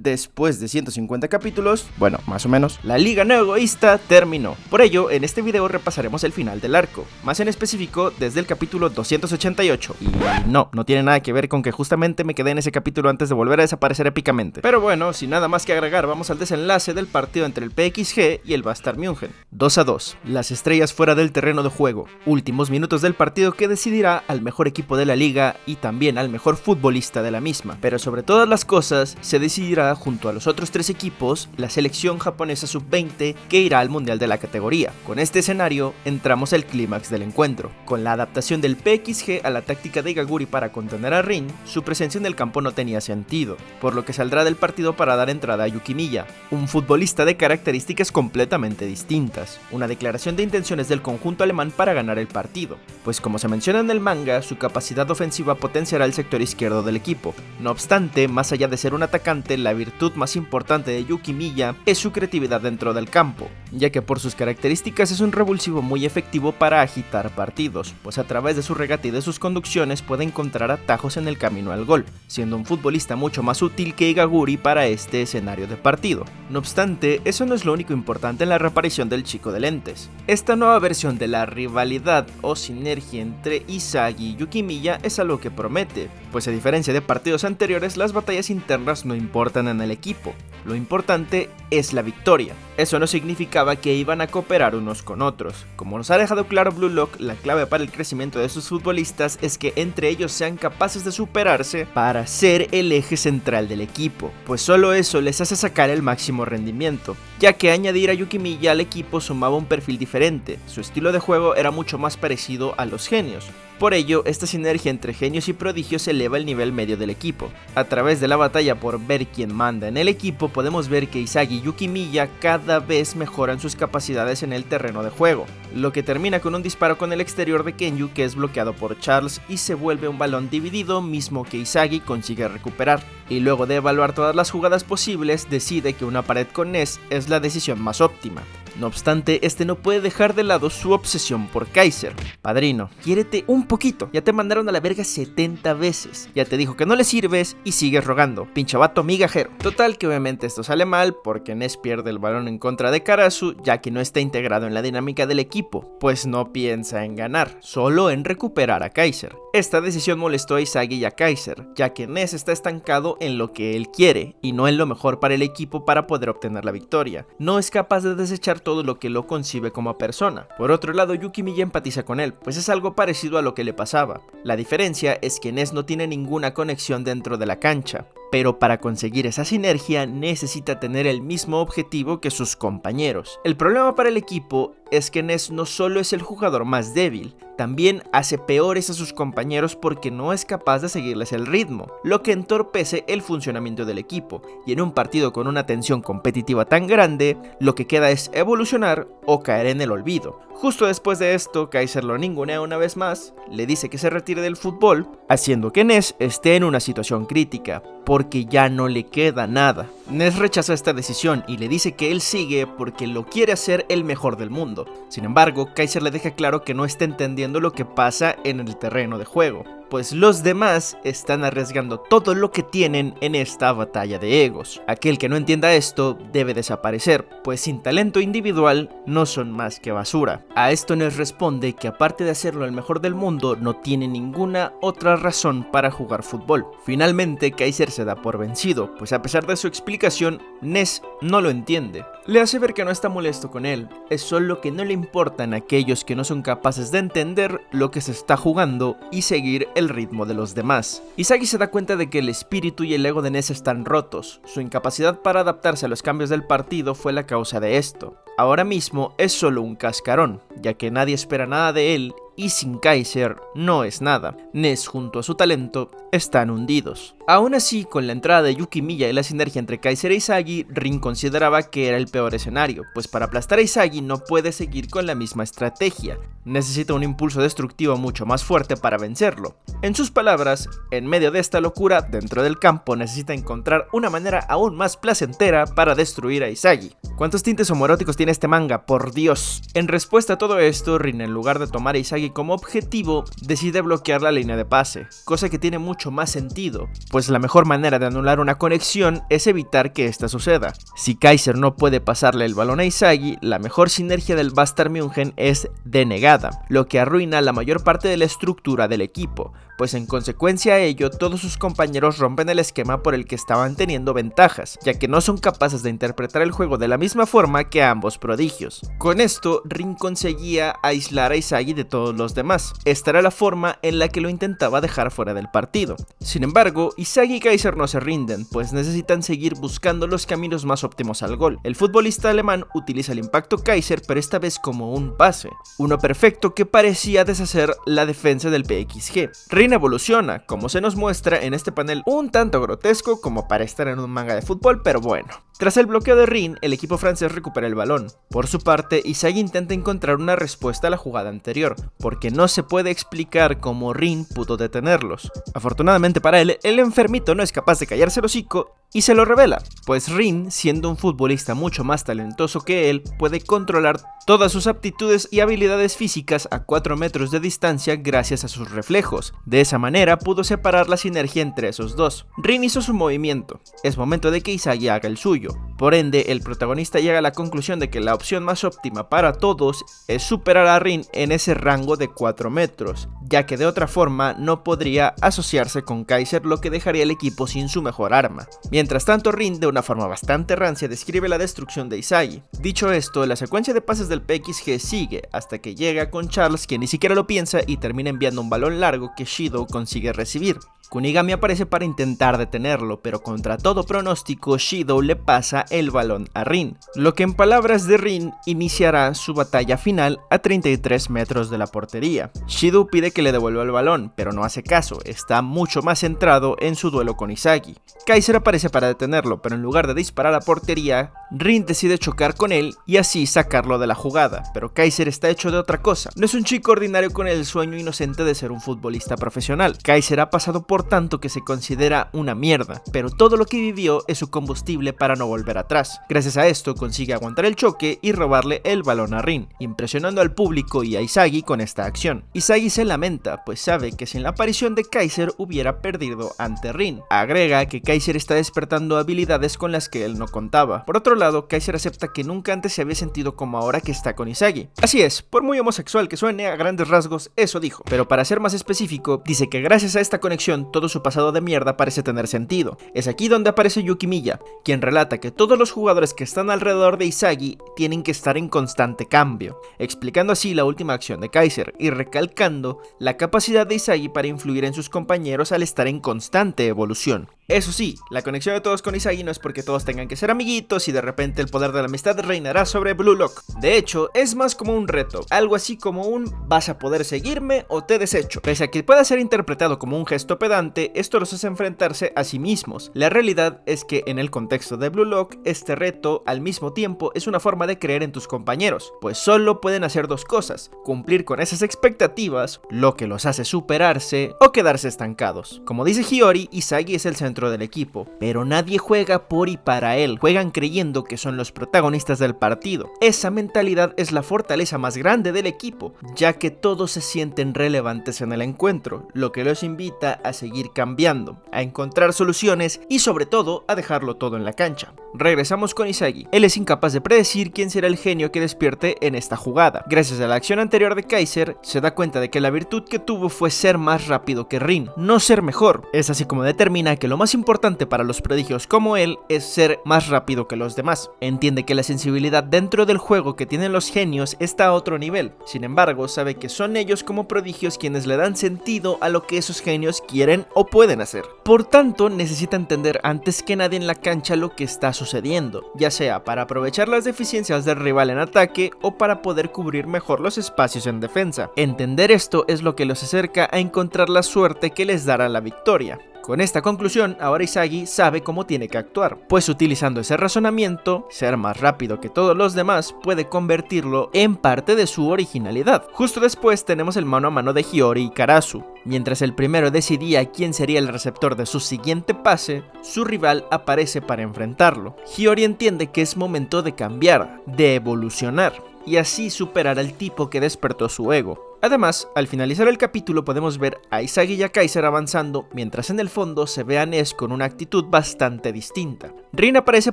después de 150 capítulos, bueno, más o menos, la Liga No Egoísta terminó. Por ello, en este video repasaremos el final del arco, más en específico desde el capítulo 288. Y no tiene nada que ver con que justamente me quedé en ese capítulo antes de volver a desaparecer épicamente. Pero bueno, sin nada más que agregar, vamos al desenlace del partido entre el PSG y el Bayern München. 2-2. Las estrellas fuera del terreno de juego. Últimos minutos del partido que decidirá al mejor equipo de la liga y también al mejor futbolista de la misma. Pero sobre todas las cosas, se decidirá junto a los otros tres equipos la selección japonesa sub-20 que irá al mundial de la categoría. Con este escenario, entramos al clímax del encuentro. Con la adaptación del PSG a la táctica de Igaguri para contener a Rin, su presencia en el campo no tenía sentido, por lo que saldrá del partido para dar entrada a Yuki Miya, un futbolista de características completamente distintas, una declaración de intenciones del conjunto alemán para ganar el partido, pues como se menciona en el manga, su capacidad ofensiva potenciará el sector izquierdo del equipo. No obstante, más allá de ser un atacante, la virtud más importante de Yuki Miya es su creatividad dentro del campo, ya que por sus características es un revulsivo muy efectivo para agitar partidos, pues a través de su regate y de sus conducciones puede encontrar atajos en el camino al gol, siendo un futbolista mucho más útil que Igaguri para este escenario de partido. No obstante, eso no es lo único importante en la reaparición del chico de lentes. Esta nueva versión de la rivalidad o sinergia entre Isagi y Yuki Miya es algo que promete, pues a diferencia de partidos anteriores, las batallas internas no importan en el equipo, lo importante es la victoria. Eso no significaba que iban a cooperar unos con otros. Como nos ha dejado claro Blue Lock, la clave para el crecimiento de sus futbolistas es que entre ellos sean capaces de superarse para ser el eje central del equipo, pues solo eso les hace sacar el máximo rendimiento, ya que añadir a Yuki Miya al equipo sumaba un perfil diferente, su estilo de juego era mucho más parecido a los genios. Por ello, esta sinergia entre genios y prodigios eleva el nivel medio del equipo. A través de la batalla por ver quién manda en el equipo, podemos ver que Isagi y Yuki Miya cada vez mejoran sus capacidades en el terreno de juego, lo que termina con un disparo con el exterior de Kenyu que es bloqueado por Charles y se vuelve un balón dividido, mismo que Isagi consigue recuperar. Y luego de evaluar todas las jugadas posibles, decide que una pared con Ness es la decisión más óptima. No obstante, este no puede dejar de lado su obsesión por Kaiser. Padrino, quiérete un poquito, ya te mandaron a la verga 70 veces, ya te dijo que no le sirves y sigues rogando, pinche vato migajero. Total que obviamente esto sale mal porque Ness pierde el balón en contra de Karasu, ya que no está integrado en la dinámica del equipo, pues no piensa en ganar, solo en recuperar a Kaiser. Esta decisión molestó a Isagi y a Kaiser, ya que Ness está estancado en lo que él quiere y no en lo mejor para el equipo para poder obtener la victoria. No es capaz de desechar todo lo que lo concibe como persona. Por otro lado, Yuki Miya empatiza con él, pues es algo parecido a lo que le pasaba. La diferencia es que Ness no tiene ninguna conexión dentro de la cancha, pero para conseguir esa sinergia necesita tener el mismo objetivo que sus compañeros. El problema para el equipo es que Ness no solo es el jugador más débil, también hace peores a sus compañeros porque no es capaz de seguirles el ritmo, lo que entorpece el funcionamiento del equipo, y en un partido con una tensión competitiva tan grande, lo que queda es evolucionar o caer en el olvido. Justo después de esto, Kaiser lo ningunea una vez más, le dice que se retire del fútbol, haciendo que Ness esté en una situación crítica, porque ya no le queda nada. Ness rechaza esta decisión y le dice que él sigue porque lo quiere hacer el mejor del mundo. Sin embargo, Kaiser le deja claro que no está entendiendo lo que pasa en el terreno de juego, pues los demás están arriesgando todo lo que tienen en esta batalla de egos. Aquel que no entienda esto debe desaparecer, pues sin talento individual no son más que basura. A esto Ness responde que aparte de hacerlo el mejor del mundo, no tiene ninguna otra razón para jugar fútbol. Finalmente, Kaiser se da por vencido, pues a pesar de su explicación, Ness no lo entiende. Le hace ver que no está molesto con él, es solo que no le importan aquellos que no son capaces de entender lo que se está jugando y seguir el ritmo de los demás. Isagi se da cuenta de que el espíritu y el ego de Ness están rotos, su incapacidad para adaptarse a los cambios del partido fue la causa de esto. Ahora mismo es solo un cascarón, ya que nadie espera nada de él y sin Kaiser no es nada. Ness junto a su talento están hundidos. Aún así, con la entrada de Yuki Miya y la sinergia entre Kaiser e Isagi, Rin consideraba que era el peor escenario, pues para aplastar a Isagi no puede seguir con la misma estrategia, necesita un impulso destructivo mucho más fuerte para vencerlo. En sus palabras, en medio de esta locura, dentro del campo necesita encontrar una manera aún más placentera para destruir a Isagi. ¿Cuántos tintes homoeróticos tiene este manga? ¡Por Dios! En respuesta a todo esto, Rin, en lugar de tomar a Isagi como objetivo, decide bloquear la línea de pase, cosa que tiene mucho más sentido, pues pues la mejor manera de anular una conexión es evitar que esta suceda. Si Kaiser no puede pasarle el balón a Isagi, la mejor sinergia del Bastard München es denegada, lo que arruina la mayor parte de la estructura del equipo, pues en consecuencia a ello todos sus compañeros rompen el esquema por el que estaban teniendo ventajas, ya que no son capaces de interpretar el juego de la misma forma que ambos prodigios. Con esto, Rin conseguía aislar a Isagi de todos los demás. Esta era la forma en la que lo intentaba dejar fuera del partido. Sin embargo, Isagi y Kaiser no se rinden, pues necesitan seguir buscando los caminos más óptimos al gol. El futbolista alemán utiliza el impacto Kaiser, pero esta vez como un pase, uno perfecto que parecía deshacer la defensa del PXG. Rin evoluciona, como se nos muestra en este panel un tanto grotesco como para estar en un manga de fútbol, pero bueno. Tras el bloqueo de Rin, el equipo francés recupera el balón. Por su parte, Isagi intenta encontrar una respuesta a la jugada anterior, porque no se puede explicar cómo Rin pudo detenerlos. Afortunadamente para él, el enfermito no es capaz de callarse el hocico y se lo revela, pues Rin, siendo un futbolista mucho más talentoso que él, puede controlar todas sus aptitudes y habilidades físicas a 4 metros de distancia gracias a sus reflejos. De esa manera pudo separar la sinergia entre esos dos. Rin hizo su movimiento, es momento de que Isagi haga el suyo. Por ende, el protagonista llega a la conclusión de que la opción más óptima para todos es superar a Rin en ese rango de 4 metros, ya que de otra forma no podría asociarse con Kaiser, lo que dejaría al equipo sin su mejor arma. Mientras tanto, Rin, de una forma bastante rancia, describe la destrucción de Isagi. Dicho esto, la secuencia de pases del PXG sigue hasta que llega con Charles, que ni siquiera lo piensa y termina enviando un balón largo que Shido consigue recibir. Kunigami aparece para intentar detenerlo, pero contra todo pronóstico, Shido le pasa el balón a Rin, lo que en palabras de Rin iniciará su batalla final a 33 metros de la portería. Shido pide que le devuelva el balón, pero no hace caso, está mucho más centrado en su duelo con Isagi. Kaiser aparece para detenerlo, pero en lugar de disparar a portería, Rin decide chocar con él y así sacarlo de la jugada, pero Kaiser está hecho de otra cosa. No es un chico ordinario con el sueño inocente de ser un futbolista profesional. Kaiser ha pasado por tanto que se considera una mierda, pero todo lo que vivió es su combustible para no volver atrás. Gracias a esto consigue aguantar el choque y robarle el balón a Rin, impresionando al público y a Isagi con esta acción. Isagi se lamenta, pues sabe que sin la aparición de Kaiser hubiera perdido ante Rin. Agrega que Kaiser está despertando habilidades con las que él no contaba. Por otro lado, Kaiser acepta que nunca antes se había sentido como ahora que está con Isagi. Así es, por muy homosexual que suene, a grandes rasgos eso dijo, pero para ser más específico, dice que gracias a esta conexión todo su pasado de mierda parece tener sentido. Es aquí donde aparece Yuki Miya, quien relata que todos los jugadores que están alrededor de Isagi tienen que estar en constante cambio, explicando así la última acción de Kaiser y recalcando la capacidad de Isagi para influir en sus compañeros al estar en constante evolución. Eso sí, la conexión de todos con Isagi no es porque todos tengan que ser amiguitos y de repente el poder de la amistad reinará sobre Blue Lock. De hecho, es más como un reto, algo así como un ¿vas a poder seguirme o te desecho? Pese a que pueda ser interpretado como un gesto pedante, esto los hace enfrentarse a sí mismos. La realidad es que en el contexto de Blue Lock, este reto al mismo tiempo es una forma de creer en tus compañeros, pues solo pueden hacer dos cosas: cumplir con esas expectativas, lo que los hace superarse, o quedarse estancados. Como dice Hiyori, Isagi es el centro del equipo, pero nadie juega por y para él, juegan creyendo que son los protagonistas del partido. Esa mentalidad es la fortaleza más grande del equipo, ya que todos se sienten relevantes en el encuentro, lo que los invita a seguir cambiando, a encontrar soluciones y sobre todo a dejarlo todo en la cancha. Regresamos con Isagi. Él es incapaz de predecir quién será el genio que despierte en esta jugada. Gracias a la acción anterior de Kaiser, se da cuenta de que la virtud que tuvo fue ser más rápido que Rin, no ser mejor. Es así como determina que lo más importante para los prodigios como él es ser más rápido que los demás. Entiende que la sensibilidad dentro del juego que tienen los genios está a otro nivel. Sin embargo, sabe que son ellos como prodigios quienes le dan sentido a lo que esos genios quieren o pueden hacer. Por tanto, necesita entender antes que nadie en la cancha lo que está sucediendo, ya sea para aprovechar las deficiencias del rival en ataque o para poder cubrir mejor los espacios en defensa. Entender esto es lo que los acerca a encontrar la suerte que les dará la victoria. Con esta conclusión, ahora Isagi sabe cómo tiene que actuar, pues utilizando ese razonamiento, ser más rápido que todos los demás puede convertirlo en parte de su originalidad. Justo después tenemos el mano a mano de Hiyori y Karasu. Mientras el primero decidía quién sería el receptor de su siguiente pase, su rival aparece para enfrentarlo. Hiyori entiende que es momento de cambiar, de evolucionar, y así superar al tipo que despertó su ego. Además, al finalizar el capítulo podemos ver a Izagi y a Kaiser avanzando, mientras en el fondo se ve a Ness con una actitud bastante distinta. Rin aparece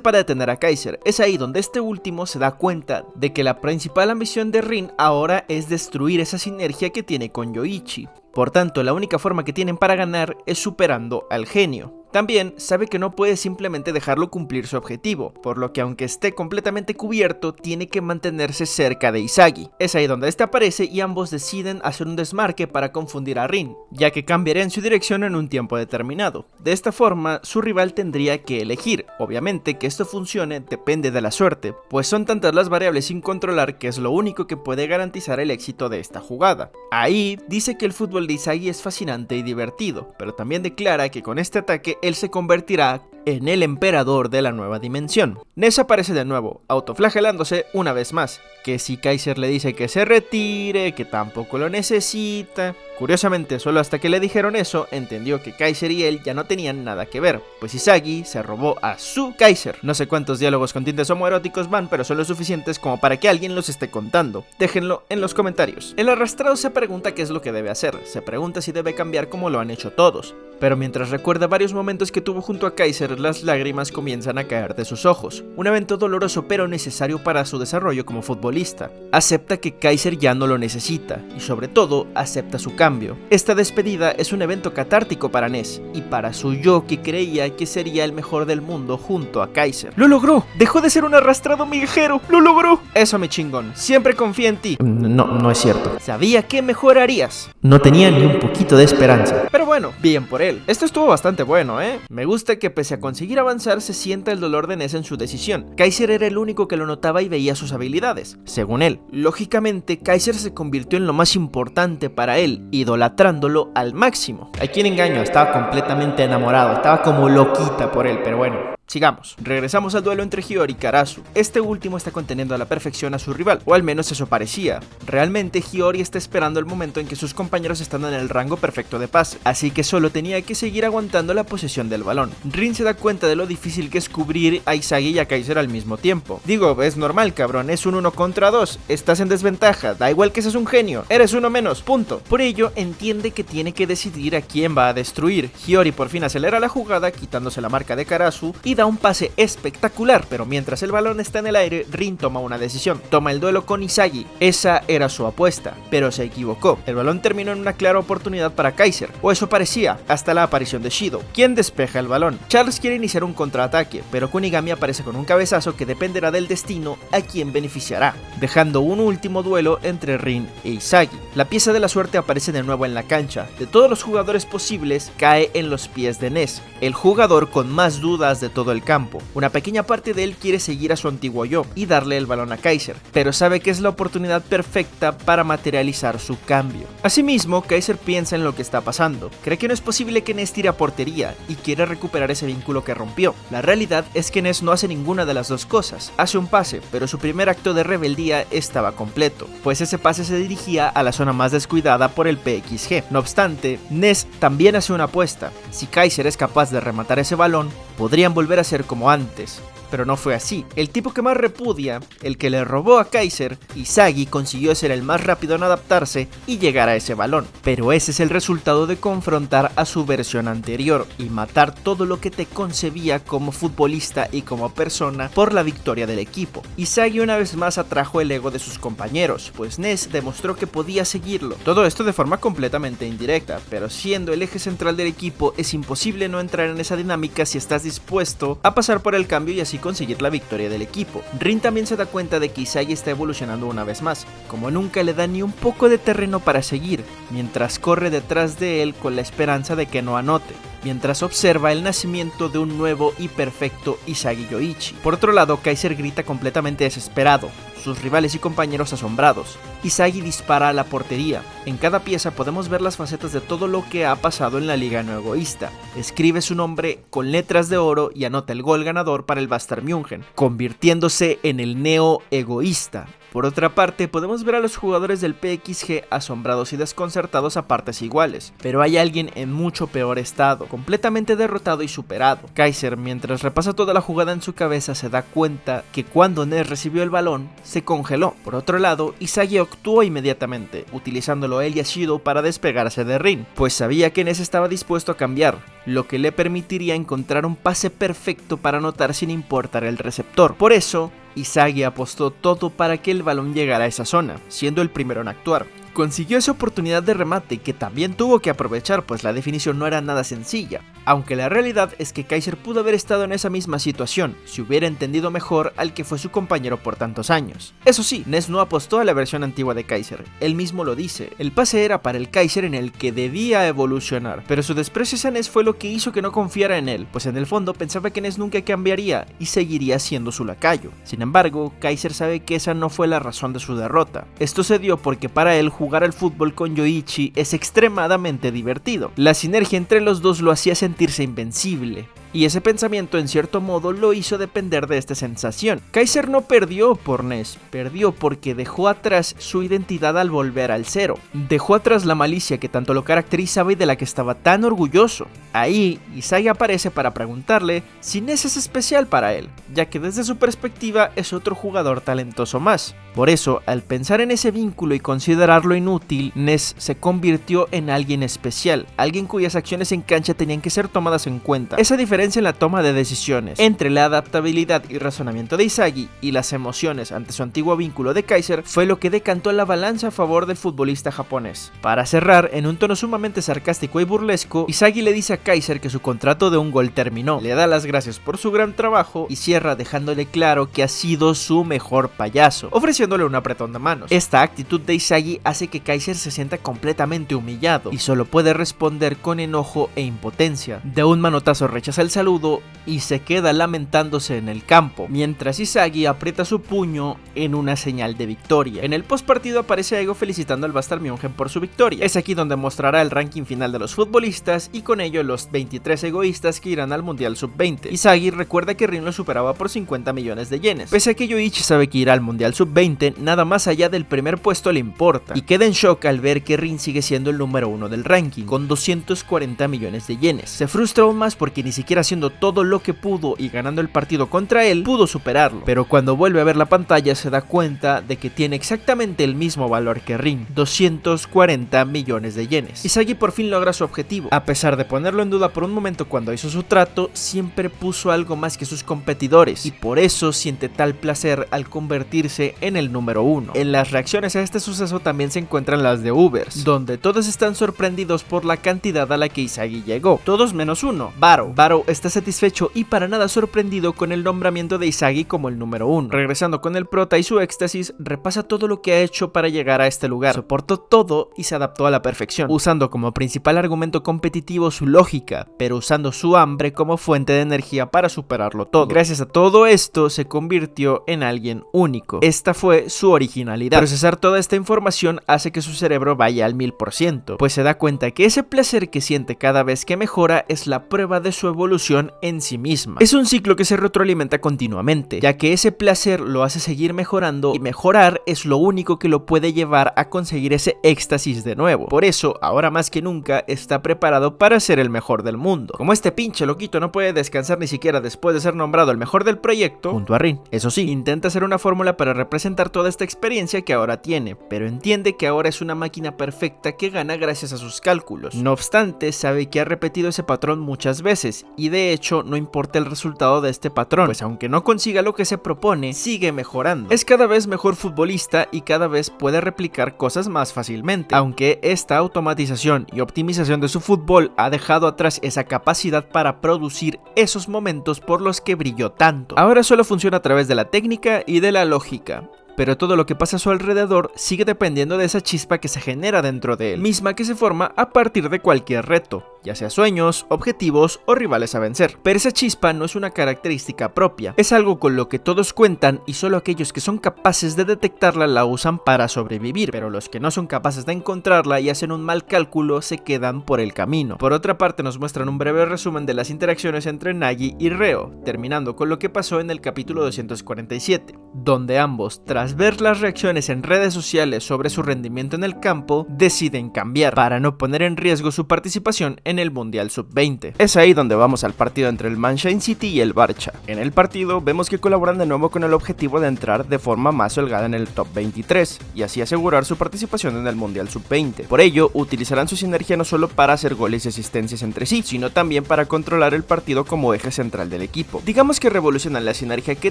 para detener a Kaiser, es ahí donde este último se da cuenta de que la principal ambición de Rin ahora es destruir esa sinergia que tiene con Yoichi. Por tanto, la única forma que tienen para ganar es superando al genio. También sabe que no puede simplemente dejarlo cumplir su objetivo, por lo que aunque esté completamente cubierto, tiene que mantenerse cerca de Izagi. Es ahí donde este aparece y ambos deciden hacer un desmarque para confundir a Rin, ya que cambiarían su dirección en un tiempo determinado. De esta forma, su rival tendría que elegir. Obviamente que esto funcione depende de la suerte, pues son tantas las variables sin controlar que es lo único que puede garantizar el éxito de esta jugada. Ahí dice que el fútbol de Izagi es fascinante y divertido, pero también declara que con este ataque él se convertirá en el emperador de la nueva dimensión. Ness aparece de nuevo, autoflagelándose una vez más, que si Kaiser le dice que se retire, que tampoco lo necesita. Curiosamente, solo hasta que le dijeron eso, entendió que Kaiser y él ya no tenían nada que ver, pues Izagi se robó a su Kaiser. No sé cuántos diálogos con tintes homoeróticos van, pero son lo suficientes como para que alguien los esté contando. Déjenlo en los comentarios. El arrastrado se pregunta qué es lo que debe hacer, se pregunta si debe cambiar como lo han hecho todos. Pero mientras recuerda varios momentos que tuvo junto a Kaiser, las lágrimas comienzan a caer de sus ojos. Un evento doloroso pero necesario para su desarrollo como futbolista. Acepta que Kaiser ya no lo necesita, y sobre todo, acepta su cambio. Esta despedida es un evento catártico para Ness, y para su yo que creía que sería el mejor del mundo junto a Kaiser. ¡Lo logró! ¡Dejó de ser un arrastrado migajero! ¡Lo logró! Eso, mi chingón, siempre confía en ti. No es cierto. Sabía que mejorarías. No tenía ni un poquito de esperanza. Pero bueno, bien por él. Esto estuvo bastante bueno, Me gusta que pese a conseguir avanzar se sienta el dolor de Ness en su decisión. Kaiser era el único que lo notaba y veía sus habilidades, según él. Lógicamente, Kaiser se convirtió en lo más importante para él, idolatrándolo al máximo. ¿A quién engaño? Estaba completamente enamorado, estaba como loquita por él, pero bueno. Sigamos, regresamos al duelo entre Hiyori y Karasu. Este último está conteniendo a la perfección a su rival, o al menos eso parecía. Realmente Hiyori está esperando el momento en que sus compañeros están en el rango perfecto de pase, así que solo tenía que seguir aguantando la posesión del balón. Rin se da cuenta de lo difícil que es cubrir a Izagi y a Kaiser al mismo tiempo. Digo, es normal, cabrón, es un 1 contra 2, estás en desventaja, da igual que seas un genio, eres uno menos, punto. Por ello, entiende que tiene que decidir a quién va a destruir. Hiyori por fin acelera la jugada, quitándose la marca de Karasu, y da un pase espectacular, pero mientras el balón está en el aire, Rin toma una decisión, toma el duelo con Izagi. Esa era su apuesta, pero se equivocó. El balón terminó en una clara oportunidad para Kaiser, o eso parecía, hasta la aparición de Shido, quien despeja el balón. Charles quiere iniciar un contraataque, pero Kunigami aparece con un cabezazo que dependerá del destino a quien beneficiará, dejando un último duelo entre Rin e Izagi. La pieza de la suerte aparece de nuevo en la cancha. De todos los jugadores posibles, cae en los pies de Ness, el jugador con más dudas de todo el campo. Una pequeña parte de él quiere seguir a su antiguo yo y darle el balón a Kaiser, pero sabe que es la oportunidad perfecta para materializar su cambio. Asimismo, Kaiser piensa en lo que está pasando. Cree que no es posible que Ness tire a portería y quiere recuperar ese vínculo que rompió. La realidad es que Ness no hace ninguna de las dos cosas. Hace un pase, pero su primer acto de rebeldía estaba completo, pues ese pase se dirigía a la zona más descuidada por el PXG. No obstante, Ness también hace una apuesta. Si Kaiser es capaz de rematar ese balón, podrían volver a ser como antes. Pero no fue así. El tipo que más repudia, el que le robó a Kaiser, Izagi, consiguió ser el más rápido en adaptarse y llegar a ese balón. Pero ese es el resultado de confrontar a su versión anterior y matar todo lo que te concebía como futbolista y como persona por la victoria del equipo. Izagi una vez más atrajo el ego de sus compañeros, pues Ness demostró que podía seguirlo. Todo esto de forma completamente indirecta, pero siendo el eje central del equipo es imposible no entrar en esa dinámica si estás dispuesto a pasar por el cambio y así conseguir la victoria del equipo. Rin también se da cuenta de que Izagi está evolucionando una vez más, como nunca le da ni un poco de terreno para seguir, mientras corre detrás de él con la esperanza de que no anote, mientras observa el nacimiento de un nuevo y perfecto Izagi Yoichi. Por otro lado, Kaiser grita completamente desesperado, sus rivales y compañeros asombrados. Izagi dispara a la portería. En cada pieza podemos ver las facetas de todo lo que ha pasado en la Liga No Egoísta. Escribe su nombre con letras de oro y anota el gol ganador para el Bayern München, convirtiéndose en el Neo Egoísta, Por otra parte, podemos ver a los jugadores del PSG asombrados y desconcertados a partes iguales, pero hay alguien en mucho peor estado, completamente derrotado y superado. Kaiser, mientras repasa toda la jugada en su cabeza, se da cuenta que cuando Ness recibió el balón, se congeló. Por otro lado, Isagi actuó inmediatamente, utilizándolo él y a Shido para despegarse de Rin, pues sabía que Ness estaba dispuesto a cambiar, lo que le permitiría encontrar un pase perfecto para anotar sin importar el receptor. Por eso, Isagi apostó todo para que el balón llegara a esa zona, siendo el primero en actuar. Consiguió esa oportunidad de remate que también tuvo que aprovechar, pues la definición no era nada sencilla, aunque la realidad es que Kaiser pudo haber estado en esa misma situación si hubiera entendido mejor al que fue su compañero por tantos años. Eso sí, Ness no apostó a la versión antigua de Kaiser, él mismo lo dice, el pase era para el Kaiser en el que debía evolucionar, pero su desprecio hacia Ness fue lo que hizo que no confiara en él, pues en el fondo pensaba que Ness nunca cambiaría y seguiría siendo su lacayo. Sin embargo, Kaiser sabe que esa no fue la razón de su derrota. Esto se dio porque para él jugar al fútbol con Yoichi es extremadamente divertido. La sinergia entre los dos lo hacía sentirse invencible, y ese pensamiento en cierto modo lo hizo depender de esta sensación. Kaiser no perdió por Ness, perdió porque dejó atrás su identidad al volver al cero. Dejó atrás la malicia que tanto lo caracterizaba y de la que estaba tan orgulloso. Ahí, Isagi aparece para preguntarle si Ness es especial para él, ya que desde su perspectiva es otro jugador talentoso más. Por eso, al pensar en ese vínculo y considerarlo inútil, Ness se convirtió en alguien especial, alguien cuyas acciones en cancha tenían que ser tomadas en cuenta. Esa diferencia en la toma de decisiones entre la adaptabilidad y razonamiento de Isagi y las emociones ante su antiguo vínculo de Kaiser fue lo que decantó la balanza a favor del futbolista japonés. Para cerrar, en un tono sumamente sarcástico y burlesco, Isagi le dice a Kaiser que su contrato de un gol terminó, le da las gracias por su gran trabajo y cierra dejándole claro que ha sido su mejor payaso, ofreciéndole un apretón de manos. Esta actitud de Isagi hace que Kaiser se sienta completamente humillado y solo puede responder con enojo e impotencia. De un manotazo rechaza el saludo y se queda lamentándose en el campo, mientras Isagi aprieta su puño en una señal de victoria. En el postpartido aparece Ego felicitando al Bastard München por su victoria. Es aquí donde mostrará el ranking final de los futbolistas y con ello los 23 egoístas que irán al Mundial Sub-20. Isagi recuerda que Rin lo superaba por 50 millones de yenes. Pese a que Yoichi sabe que irá al Mundial Sub-20, nada más allá del primer puesto le importa, y queda en shock al ver que Rin sigue siendo el número 1 del ranking, con 240 millones de yenes. Se frustra aún más porque ni siquiera haciendo todo lo que pudo y ganando el partido contra él, pudo superarlo, pero cuando vuelve a ver la pantalla se da cuenta de que tiene exactamente el mismo valor que Rin, 240 millones de yenes. Isagi por fin logra su objetivo, a pesar de ponerlo en duda por un momento cuando hizo su trato, siempre puso algo más que sus competidores, y por eso siente tal placer al convertirse en el número 1. En las reacciones a este suceso también se encuentran las de Ubers, donde todos están sorprendidos por la cantidad a la que Isagi llegó, todos menos uno, Baro. Baro está satisfecho y para nada sorprendido con el nombramiento de Isagi como el número 1. Regresando con el prota y su éxtasis, repasa todo lo que ha hecho para llegar a este lugar, soportó todo y se adaptó a la perfección, usando como principal argumento competitivo su lógica, pero usando su hambre como fuente de energía para superarlo todo. Gracias a todo esto se convirtió en alguien único. Esta fue su originalidad. Procesar toda esta información hace que su cerebro vaya al 1000%, pues se da cuenta que ese placer que siente cada vez que mejora es la prueba de su evolución en sí misma. Es un ciclo que se retroalimenta continuamente, ya que ese placer lo hace seguir mejorando y mejorar es lo único que lo puede llevar a conseguir ese éxtasis de nuevo. Por eso, ahora más que nunca, está preparado para ser el mejor del mundo. Como este pinche loquito no puede descansar ni siquiera después de ser nombrado el mejor del proyecto, junto a Rin, eso sí, intenta hacer una fórmula para representar toda esta experiencia que ahora tiene, pero entiende que ahora es una máquina perfecta que gana gracias a sus cálculos. No obstante, sabe que ha repetido ese patrón muchas veces, y de hecho no importa el resultado de este patrón, pues aunque no consiga lo que se propone, sigue mejorando. Es cada vez mejor futbolista y cada vez puede replicar cosas más fácilmente, aunque esta automatización y optimización de su fútbol ha dejado atrás esa capacidad para producir esos momentos por los que brilló tanto. Ahora solo funciona a través de la técnica y de la lógica, pero todo lo que pasa a su alrededor sigue dependiendo de esa chispa que se genera dentro de él, misma que se forma a partir de cualquier reto. ya sea sueños, objetivos o rivales a vencer. Pero esa chispa no es una característica propia, es algo con lo que todos cuentan y solo aquellos que son capaces de detectarla la usan para sobrevivir, pero los que no son capaces de encontrarla y hacen un mal cálculo se quedan por el camino. Por otra parte, nos muestran un breve resumen de las interacciones entre Nagi y Reo, terminando con lo que pasó en el capítulo 247, donde ambos, tras ver las reacciones en redes sociales sobre su rendimiento en el campo, deciden cambiar para no poner en riesgo su participación en el Mundial Sub-20. Es ahí donde vamos al partido entre el Manchester City y el Barça. En el partido vemos que colaboran de nuevo con el objetivo de entrar de forma más holgada en el top 23 y así asegurar su participación en el Mundial Sub-20. Por ello, utilizarán su sinergia no solo para hacer goles y asistencias entre sí, sino también para controlar el partido como eje central del equipo. Digamos que revolucionan la sinergia que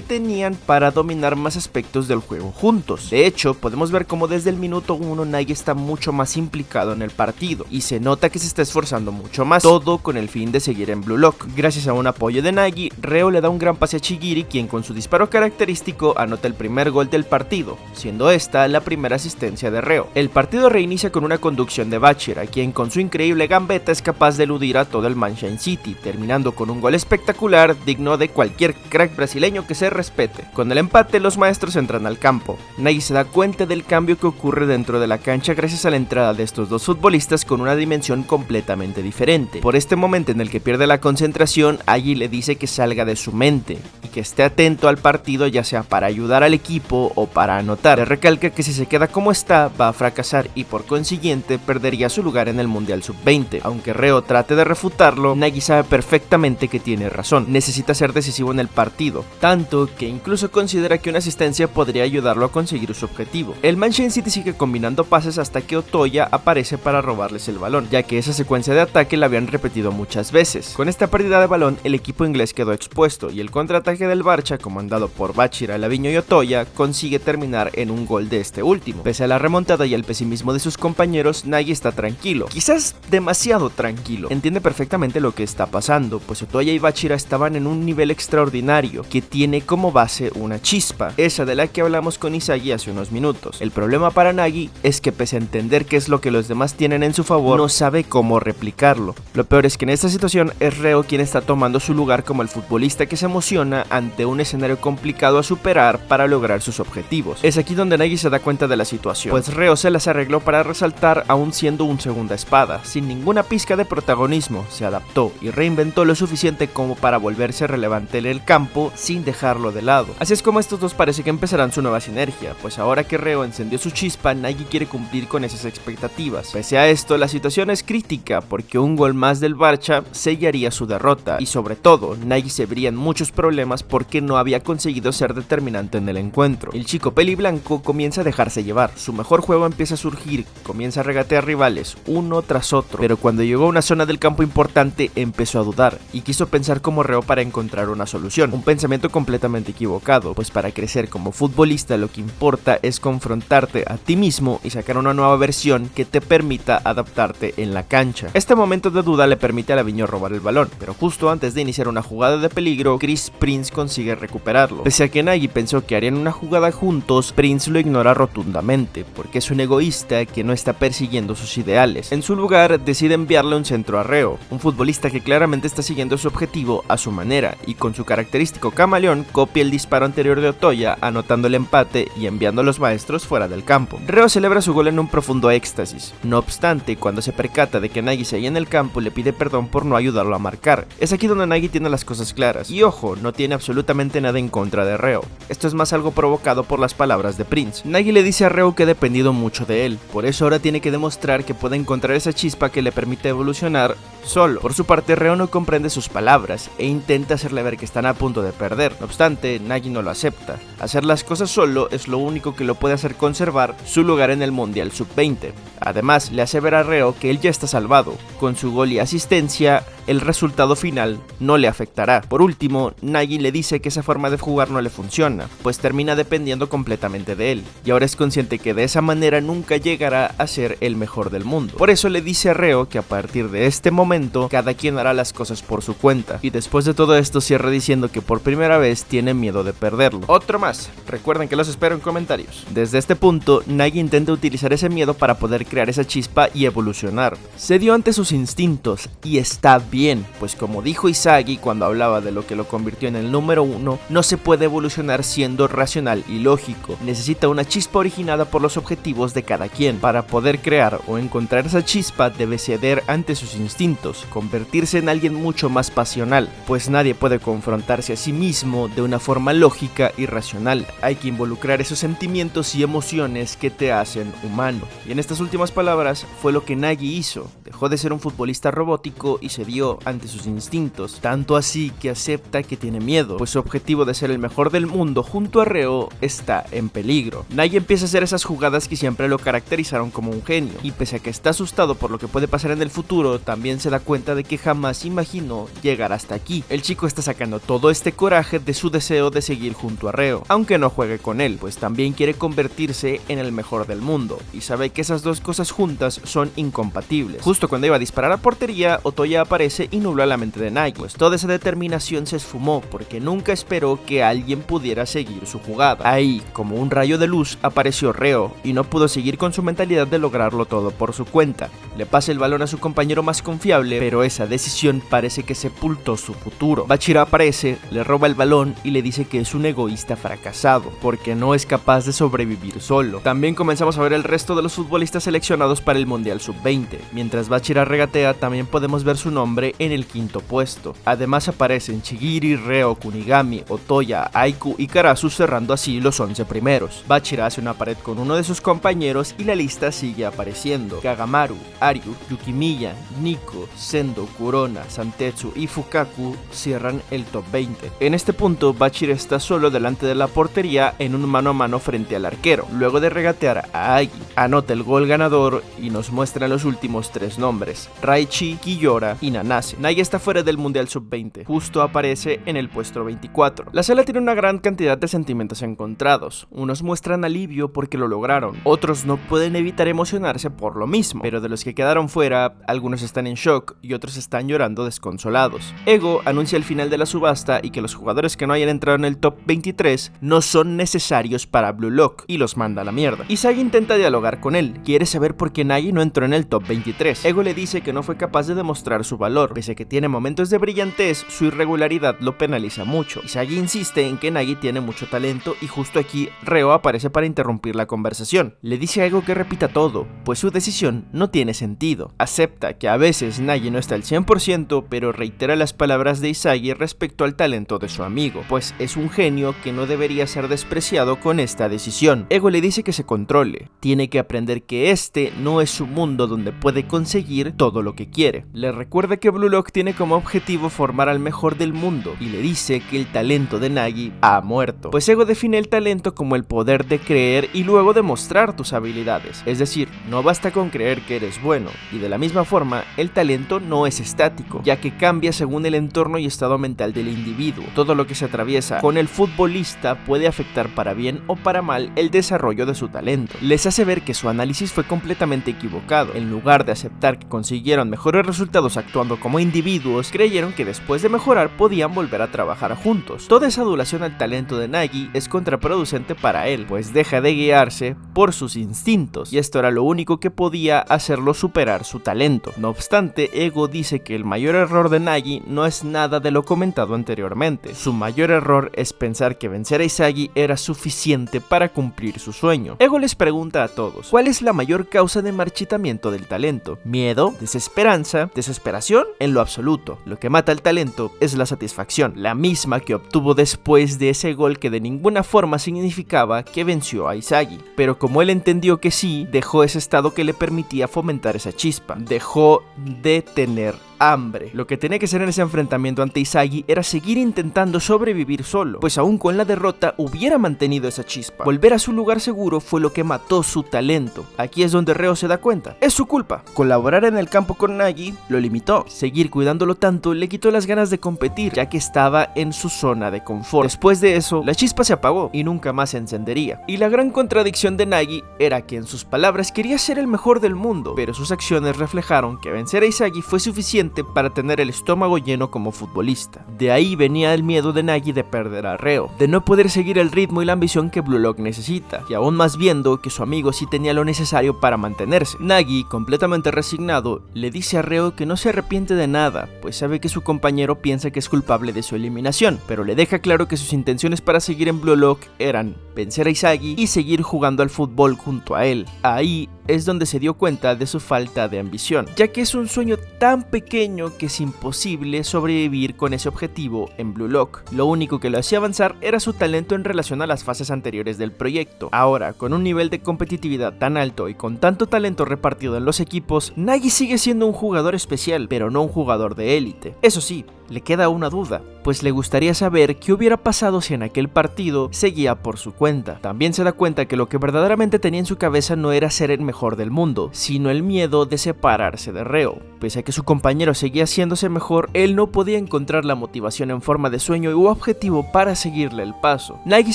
tenían para dominar más aspectos del juego juntos. De hecho, podemos ver cómo desde el minuto 1 Nagi está mucho más implicado en el partido y se nota que se está esforzando mucho más, todo con el fin de seguir en Blue Lock. Gracias a un apoyo de Nagi, Reo le da un gran pase a Chigiri, quien con su disparo característico anota el primer gol del partido, siendo esta la primera asistencia de Reo. El partido reinicia con una conducción de Bachira, quien con su increíble gambeta es capaz de eludir a todo el Manchester City, terminando con un gol espectacular digno de cualquier crack brasileño que se respete. Con el empate, los maestros entran al campo. Nagi se da cuenta del cambio que ocurre dentro de la cancha gracias a la entrada de estos dos futbolistas con una dimensión completamente diferente. Por este momento en el que pierde la concentración, Agi le dice que salga de su mente y que esté atento al partido, ya sea para ayudar al equipo o para anotar. Le recalca que si se queda como está va a fracasar y por consiguiente perdería su lugar en el Mundial Sub-20. Aunque Reo trate de refutarlo, Nagi sabe perfectamente que tiene razón, necesita ser decisivo en el partido, tanto que incluso considera que una asistencia podría ayudarlo a conseguir su objetivo. El Manchester City sigue combinando pases hasta que Otoya aparece para robarles el balón, ya que esa secuencia de ataque la habían repetido muchas veces. Con esta pérdida de balón, el equipo inglés quedó expuesto y el contraataque del Barça, comandado por Bachira, Laviño y Otoya, consigue terminar en un gol de este último. Pese a la remontada y el pesimismo de sus compañeros, Nagi está tranquilo, quizás demasiado tranquilo. Entiende perfectamente lo que está pasando, pues Otoya y Bachira estaban en un nivel extraordinario que tiene como base una chispa, esa de la que hablamos con Isagi hace unos minutos. El problema para Nagi es que pese a entender qué es lo que los demás tienen en su favor, no sabe cómo replicarlo. Lo peor es que en esta situación es Reo quien está tomando su lugar como el futbolista que se emociona ante un escenario complicado a superar para lograr sus objetivos. Es aquí donde Nagi se da cuenta de la situación, pues Reo se las arregló para resaltar aún siendo un segunda espada, sin ninguna pizca de protagonismo, se adaptó y reinventó lo suficiente como para volverse relevante en el campo sin dejarlo de lado. Así es como estos dos parece que empezarán su nueva sinergia, pues ahora que Reo encendió su chispa, Nagi quiere cumplir con esas expectativas. Pese a esto, la situación es crítica porque un gol más del Barça sellaría su derrota y sobre todo, Nagi se vería en muchos problemas porque no había conseguido ser determinante en el encuentro. El chico peliblanco comienza a dejarse llevar, su mejor juego empieza a surgir, comienza a regatear rivales uno tras otro, pero cuando llegó a una zona del campo importante empezó a dudar y quiso pensar como Reo para encontrar una solución, un pensamiento completamente equivocado, pues para crecer como futbolista lo que importa es confrontarte a ti mismo y sacar una nueva versión que te permita adaptarte en la cancha. Este momento de duda le permite a Laviño robar el balón, pero justo antes de iniciar una jugada de peligro, Chris Prince consigue recuperarlo. Pese a que Nagi pensó que harían una jugada juntos, Prince lo ignora rotundamente, porque es un egoísta que no está persiguiendo sus ideales. En su lugar, decide enviarle un centro a Reo, un futbolista que claramente está siguiendo su objetivo a su manera, y con su característico camaleón copia el disparo anterior de Otoya, anotando el empate y enviando a los maestros fuera del campo. Reo celebra su gol en un profundo éxtasis. No obstante, cuando se percata de que Nagi se halla en el campo, le pide perdón por no ayudarlo a marcar. Es aquí donde Nagi tiene las cosas claras, y ojo, no tiene absolutamente nada en contra de Reo. Esto es más algo provocado por las palabras de Prince. Nagi le dice a Reo que ha dependido mucho de él, por eso ahora tiene que demostrar que puede encontrar esa chispa que le permite evolucionar solo. Por su parte, Reo no comprende sus palabras e intenta hacerle ver que están a punto de perder. No obstante, Nagi no lo acepta. Hacer las cosas solo es lo único que lo puede hacer conservar su lugar en el Mundial Sub-20. Además, le hace ver a Reo que él ya está salvado. Con su gol y asistencia, el resultado final no le afectará. Por último, Nagi le dice que esa forma de jugar no le funciona, pues termina dependiendo completamente de él, y ahora es consciente que de esa manera nunca llegará a ser el mejor del mundo. Por eso le dice a Reo que a partir de este momento, cada quien hará las cosas por su cuenta, y después de todo esto cierra diciendo que por primera vez tiene miedo de perderlo. Otro más, recuerden que los espero en comentarios. Desde este punto, Nagi intenta utilizar ese miedo para poder crear esa chispa y evolucionar. Se dio ante sus instintos, y está bien, pues como dijo Izagi cuando hablaba de lo que lo convirtió en el número 1, no se puede evolucionar siendo racional y lógico. Necesita una chispa originada por los objetivos de cada quien. Para poder crear o encontrar esa chispa debe ceder ante sus instintos, convertirse en alguien mucho más pasional, pues nadie puede confrontarse a sí mismo de una forma lógica y racional. Hay que involucrar esos sentimientos y emociones que te hacen humano. Y en estas últimas palabras fue lo que Nagi hizo. Dejó de ser un futbolista robótico y se dio ante sus instintos, tanto así que acepta que tiene miedo, pues su objetivo de ser el mejor del mundo junto a Reo está en peligro. Nagi empieza a hacer esas jugadas que siempre lo caracterizaron como un genio, y pese a que está asustado por lo que puede pasar en el futuro, también se da cuenta de que jamás imaginó llegar hasta aquí. El chico está sacando todo este coraje de su deseo de seguir junto a Reo, aunque no juegue con él, pues también quiere convertirse en el mejor del mundo, y sabe que esas dos cosas juntas son incompatibles. Justo cuando iba a disparar a portería, Otoya aparece y nubló la mente de Nagi, pues toda esa determinación se esfumó porque nunca esperó que alguien pudiera seguir su jugada. Ahí, como un rayo de luz, apareció Reo y no pudo seguir con su mentalidad de lograrlo todo por su cuenta. Le pasa el balón a su compañero más confiable, pero esa decisión parece que sepultó su futuro. Bachira aparece, le roba el balón y le dice que es un egoísta fracasado, porque no es capaz de sobrevivir solo. También comenzamos a ver el resto de los futbolistas seleccionados para el Mundial Sub-20. Mientras Bachira regatea, también podemos ver su nombre en el 5º puesto. Además aparecen Chigiri, Reo, Kunigami, Otoya, Aiku y Karasu, cerrando así los 11 primeros. Bachira hace una pared con uno de sus compañeros y la lista sigue apareciendo. Kagamaru, Aryu, Yukimiya, Nico, Sendo, Kurona, Santetsu y Fukaku cierran el top 20. En este punto, Bachira está solo delante de la portería en un mano a mano frente al arquero. Luego de regatear a Agi, anota el gol ganador y nos muestra los últimos 3 nombres: Raichi, Kiyora y Nanase. Nagi está fuera del Mundial Sub-20, justo aparece en el puesto 24. La sala tiene una gran cantidad de sentimientos encontrados. Unos muestran alivio porque lo lograron, otros no pueden evitar emocionarse por lo mismo, pero de los que quedaron fuera, algunos están en shock y otros están llorando desconsolados. Ego anuncia el final de la subasta y que los jugadores que no hayan entrado en el top 23 no son necesarios para Blue Lock y los manda a la mierda. Izagi intenta dialogar con él, quiere saber por qué Nagi no entró en el top 23. Ego le dice que no fue capaz de demostrar su valor, pese a que tiene momentos de brillantez, su irregularidad lo penaliza mucho. Izagi insiste en que Nagi tiene mucho talento y justo aquí Reo aparece para interrumpir la conversación. Le dice a Ego que repita todo, pues su decisión no tiene sentido. Acepta que a veces Nagi no está al 100%, pero reitera las palabras de Izagi respecto al talento de su amigo, pues es un genio que no debería ser despreciado con esta decisión. Ego le dice que se controle, tiene que aprender que este no es su mundo donde puede conseguir todo lo que quiere. Le recuerda que Blue Lock tiene como objetivo formar al mejor del mundo y le dice que el talento de Nagi ha muerto, pues Ego define el talento como el poder de creer y luego demostrar tus habilidades. Es decir, no basta con creer que eres bueno, y de la misma forma, el talento no es estático, ya que cambia según el entorno y estado mental del individuo. Todo lo que se atraviesa con el futbolista puede afectar para bien o para mal el desarrollo de su talento. Les hace ver que su análisis fue completamente equivocado. En lugar de aceptar que consiguieron mejores resultados actuando como individuos, creyeron que después de mejorar podían volver a trabajar juntos. Toda esa adulación al talento de Nagi es contraproducente para él, pues deja de guiarse por sus instintos, y esto era lo único que podía hacerlo superar su talento. No obstante, Ego dice que el mayor error de Nagi no es nada de lo comentado anteriormente. Su mayor error es pensar que vencer a Izagi era suficiente para cumplir su sueño. Ego les pregunta a todos, ¿cuál es la mayor causa de marchitamiento del talento? ¿Miedo? ¿Desesperanza? ¿Desesperación? En lo absoluto. Lo que mata el talento es la satisfacción, la misma que obtuvo después de ese gol que de ninguna forma significaba que venció a Izagi. Pero como él entendió que sí, dejó ese estado que le permitía fomentar esa chispa. Dejó de tener hambre. Lo que tenía que hacer en ese enfrentamiento ante Izagi era seguir intentando sobrevivir solo, pues aún con la derrota hubiera mantenido esa chispa. Volver a su lugar seguro fue lo que mató su talento. Aquí es donde Reo se da cuenta. Es su culpa. Con la colaborar en el campo con Nagi lo limitó. Seguir cuidándolo tanto le quitó las ganas de competir, ya que estaba en su zona de confort. Después de eso, la chispa se apagó y nunca más se encendería. Y la gran contradicción de Nagi era que en sus palabras quería ser el mejor del mundo, pero sus acciones reflejaron que vencer a Izagi fue suficiente para tener el estómago lleno como futbolista. De ahí venía el miedo de Nagi de perder a Reo, de no poder seguir el ritmo y la ambición que Blue Lock necesita, y aún más viendo que su amigo sí tenía lo necesario para mantenerse. Nagi, completamente resignado, le dice a Reo que no se arrepiente de nada, pues sabe que su compañero piensa que es culpable de su eliminación, pero le deja claro que sus intenciones para seguir en Blue Lock eran vencer a Izagi y seguir jugando al fútbol junto a él. Ahí es donde se dio cuenta de su falta de ambición, ya que es un sueño tan pequeño que es imposible sobrevivir con ese objetivo en Blue Lock. Lo único que lo hacía avanzar era su talento en relación a las fases anteriores del proyecto. Ahora, con un nivel de competitividad tan alto y con tanto talento repartido en los equipos, Nagi sigue siendo un jugador especial, pero no un jugador de élite. Eso sí, le queda una duda, pues le gustaría saber qué hubiera pasado si en aquel partido seguía por su cuenta. También se da cuenta que lo que verdaderamente tenía en su cabeza no era ser el mejor del mundo, sino el miedo de separarse de Reo. Pese a que su compañero seguía haciéndose mejor, él no podía encontrar la motivación en forma de sueño u objetivo para seguirle el paso. Nagi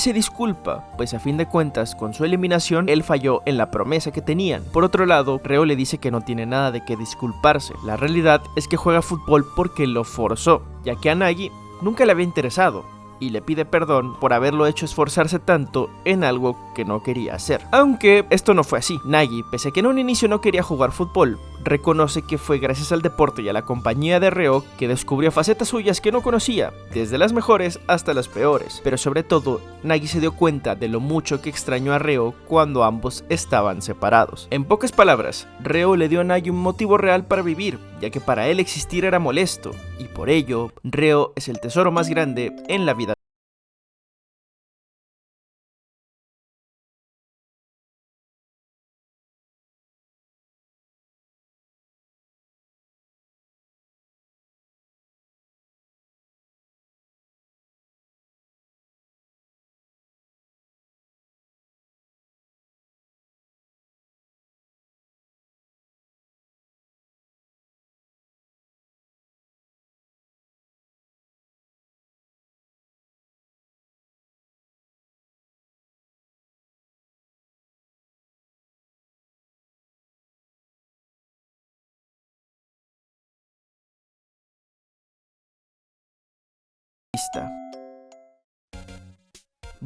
se disculpa, pues a fin de cuentas, con su eliminación, él falló en la promesa que tenían. Por otro lado, Reo le dice que no tiene nada de qué disculparse. La realidad es que juega fútbol porque lo forzó, ya que a Nagi nunca le había interesado, y le pide perdón por haberlo hecho esforzarse tanto en algo que no quería hacer. Aunque esto no fue así. Nagi, pese a que en un inicio no quería jugar fútbol, reconoce que fue gracias al deporte y a la compañía de Reo que descubrió facetas suyas que no conocía, desde las mejores hasta las peores. Pero sobre todo, Nagi se dio cuenta de lo mucho que extrañó a Reo cuando ambos estaban separados. En pocas palabras, Reo le dio a Nagi un motivo real para vivir, ya que para él existir era molesto, y por ello, Reo es el tesoro más grande en la vida.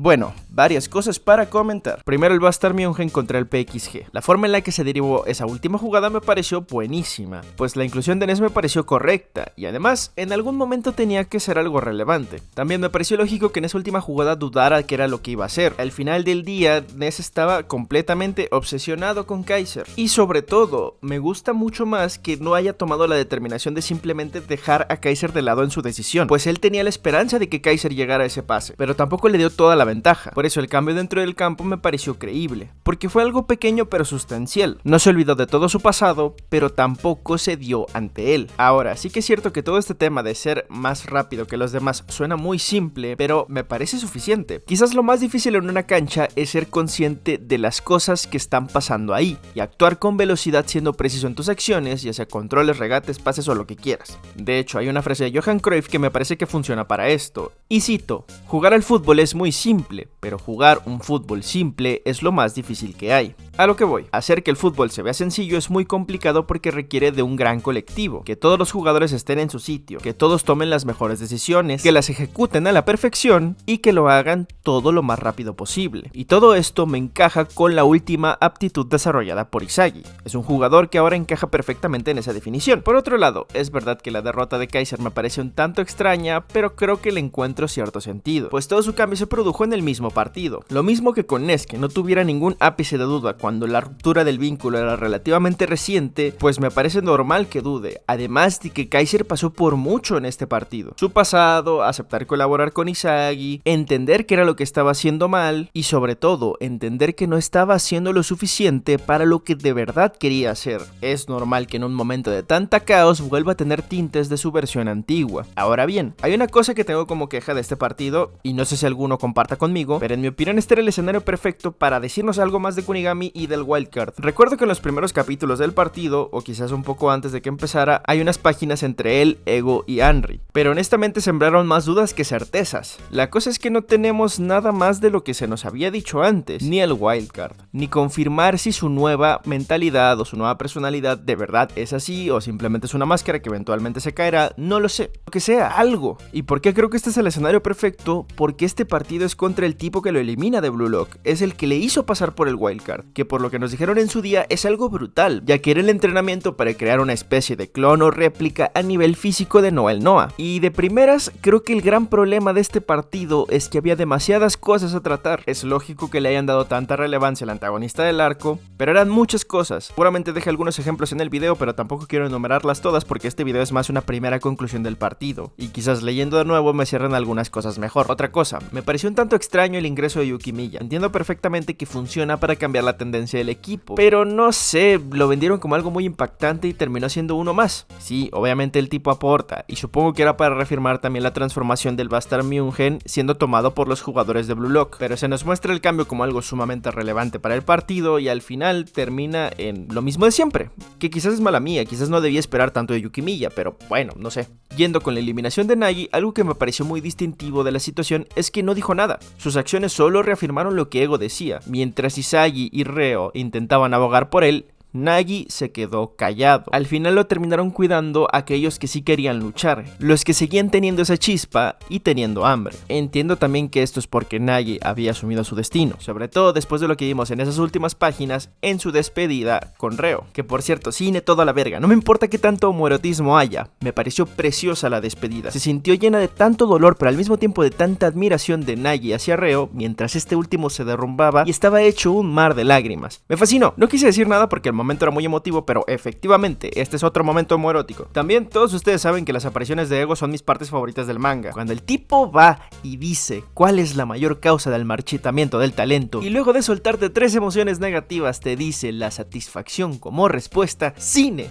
Bueno, varias cosas para comentar. Primero, el Bastard München contra el PSG. La forma en la que se derivó esa última jugada me pareció buenísima, pues la inclusión de Ness me pareció correcta, y además, en algún momento tenía que ser algo relevante. También me pareció lógico que en esa última jugada dudara que era lo que iba a hacer. Al final del día, Ness estaba completamente obsesionado con Kaiser. Y sobre todo, me gusta mucho más que no haya tomado la determinación de simplemente dejar a Kaiser de lado en su decisión, pues él tenía la esperanza de que Kaiser llegara a ese pase, pero tampoco le dio toda la ventaja. Por eso el cambio dentro del campo me pareció creíble, porque fue algo pequeño pero sustancial. No se olvidó de todo su pasado, pero tampoco se dio ante él. Ahora, sí que es cierto que todo este tema de ser más rápido que los demás suena muy simple, pero me parece suficiente. Quizás lo más difícil en una cancha es ser consciente de las cosas que están pasando ahí, y actuar con velocidad siendo preciso en tus acciones, ya sea controles, regates, pases o lo que quieras. De hecho, hay una frase de Johan Cruyff que me parece que funciona para esto, y cito: jugar al fútbol es muy simple, pero jugar un fútbol simple es lo más difícil que hay. A lo que voy, hacer que el fútbol se vea sencillo es muy complicado porque requiere de un gran colectivo, que todos los jugadores estén en su sitio, que todos tomen las mejores decisiones, que las ejecuten a la perfección y que lo hagan todo lo más rápido posible. Y todo esto me encaja con la última aptitud desarrollada por Izagi. Es un jugador que ahora encaja perfectamente en esa definición. Por otro lado, es verdad que la derrota de Kaiser me parece un tanto extraña, pero creo que le encuentro cierto sentido, pues todo su cambio se produjo en el mismo partido. Lo mismo que con Ness, que no tuviera ningún ápice de duda cuando la ruptura del vínculo era relativamente reciente, pues me parece normal que dude, además de que Kaiser pasó por mucho en este partido. Su pasado, aceptar colaborar con Izagi, entender que era lo que estaba haciendo mal y sobre todo entender que no estaba haciendo lo suficiente para lo que de verdad quería hacer. Es normal que en un momento de tanta caos vuelva a tener tintes de su versión antigua. Ahora bien, hay una cosa que tengo como queja de este partido y no sé si alguno comparta conmigo, pero en mi opinión este era el escenario perfecto para decirnos algo más de Kunigami y del wildcard. Recuerdo que en los primeros capítulos del partido, o quizás un poco antes de que empezara, hay unas páginas entre él, Ego y Anri, pero honestamente sembraron más dudas que certezas. La cosa es que no tenemos nada más de lo que se nos había dicho antes, ni el wildcard, ni confirmar si su nueva mentalidad o su nueva personalidad de verdad es así o simplemente es una máscara que eventualmente se caerá, no lo sé, lo que sea, algo. ¿Y por qué creo que este es el escenario perfecto? Porque este partido es contra el tipo que lo elimina de Blue Lock, es el que le hizo pasar por el wildcard, que por lo que nos dijeron en su día es algo brutal, ya que era el entrenamiento para crear una especie de clon o réplica a nivel físico de Noel Noah. Y de primeras, creo que el gran problema de este partido es que había demasiadas cosas a tratar. Es lógico que le hayan dado tanta relevancia al antagonista del arco, pero eran muchas cosas. Seguramente dejé algunos ejemplos en el video, pero tampoco quiero enumerarlas todas porque este video es más una primera conclusión del partido, y quizás leyendo de nuevo me cierren algunas cosas mejor. Otra cosa, me pareció un tanto extraño el ingreso de Yuki Miya. Entiendo perfectamente que funciona para cambiar la tendencia del equipo, pero no sé, lo vendieron como algo muy impactante y terminó siendo uno más. Sí, obviamente el tipo aporta, y supongo que era para reafirmar también la transformación del Bastard München siendo tomado por los jugadores de Blue Lock, pero se nos muestra el cambio como algo sumamente relevante para el partido y al final termina en lo mismo de siempre, que quizás es mala mía, quizás no debía esperar tanto de Yuki Miya, pero bueno, no sé. Yendo con la eliminación de Nagi, algo que me pareció muy distintivo de la situación es que no dijo nada. Sus acciones solo reafirmaron lo que Ego decía. Mientras Isagi y Reo intentaban abogar por él, Nagi se quedó callado. Al final lo terminaron cuidando aquellos que sí querían luchar, los que seguían teniendo esa chispa y teniendo hambre. Entiendo también que esto es porque Nagi había asumido su destino, sobre todo después de lo que vimos en esas últimas páginas en su despedida con Reo, que por cierto, cine toda la verga, no me importa qué tanto homoerotismo haya, me pareció preciosa la despedida, se sintió llena de tanto dolor pero al mismo tiempo de tanta admiración de Nagi hacia Reo, mientras este último se derrumbaba y estaba hecho un mar de lágrimas. Me fascinó, no quise decir nada porque el momento era muy emotivo, pero efectivamente, este es otro momento homoerótico. También todos ustedes saben que las apariciones de Ego son mis partes favoritas del manga. Cuando el tipo va y dice cuál es la mayor causa del marchitamiento del talento, y luego de soltarte 3 emociones negativas te dice la satisfacción como respuesta, cine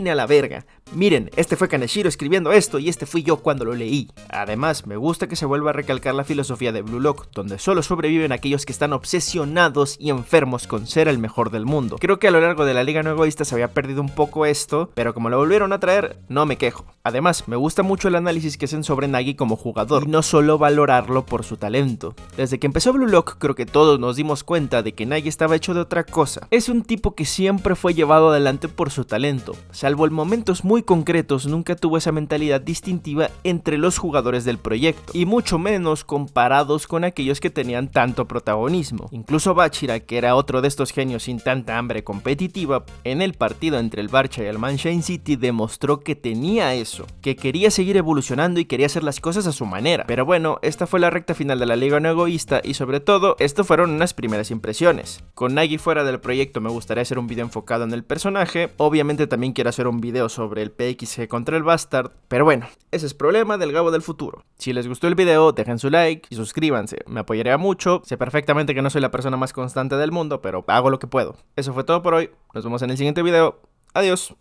a la verga. Miren, este fue Kaneshiro escribiendo esto y este fui yo cuando lo leí. Además, me gusta que se vuelva a recalcar la filosofía de Blue Lock, donde solo sobreviven aquellos que están obsesionados y enfermos con ser el mejor del mundo. Creo que a lo largo de la Liga No Egoísta se había perdido un poco esto, pero como lo volvieron a traer, no me quejo. Además, me gusta mucho el análisis que hacen sobre Nagi como jugador, y no solo valorarlo por su talento. Desde que empezó Blue Lock, creo que todos nos dimos cuenta de que Nagi estaba hecho de otra cosa. Es un tipo que siempre fue llevado adelante por su talento. Salvo en momentos muy concretos, nunca tuvo esa mentalidad distintiva entre los jugadores del proyecto, y mucho menos comparados con aquellos que tenían tanto protagonismo. Incluso Bachira, que era otro de estos genios sin tanta hambre competitiva, en el partido entre el Barça y el Sunshine City demostró que tenía eso, que quería seguir evolucionando y quería hacer las cosas a su manera. Pero bueno, esta fue la recta final de la Liga No Egoísta y sobre todo, esto fueron unas primeras impresiones. Con Nagi fuera del proyecto me gustaría hacer un video enfocado en el personaje, obviamente también quiero hacer un video sobre el PXG contra el Bastard, pero bueno, ese es problema del Gabo del futuro. Si les gustó el video, dejen su like y suscríbanse, me apoyaría mucho. Sé perfectamente que no soy la persona más constante del mundo, pero hago lo que puedo. Eso fue todo por hoy, nos vemos en el siguiente video, adiós.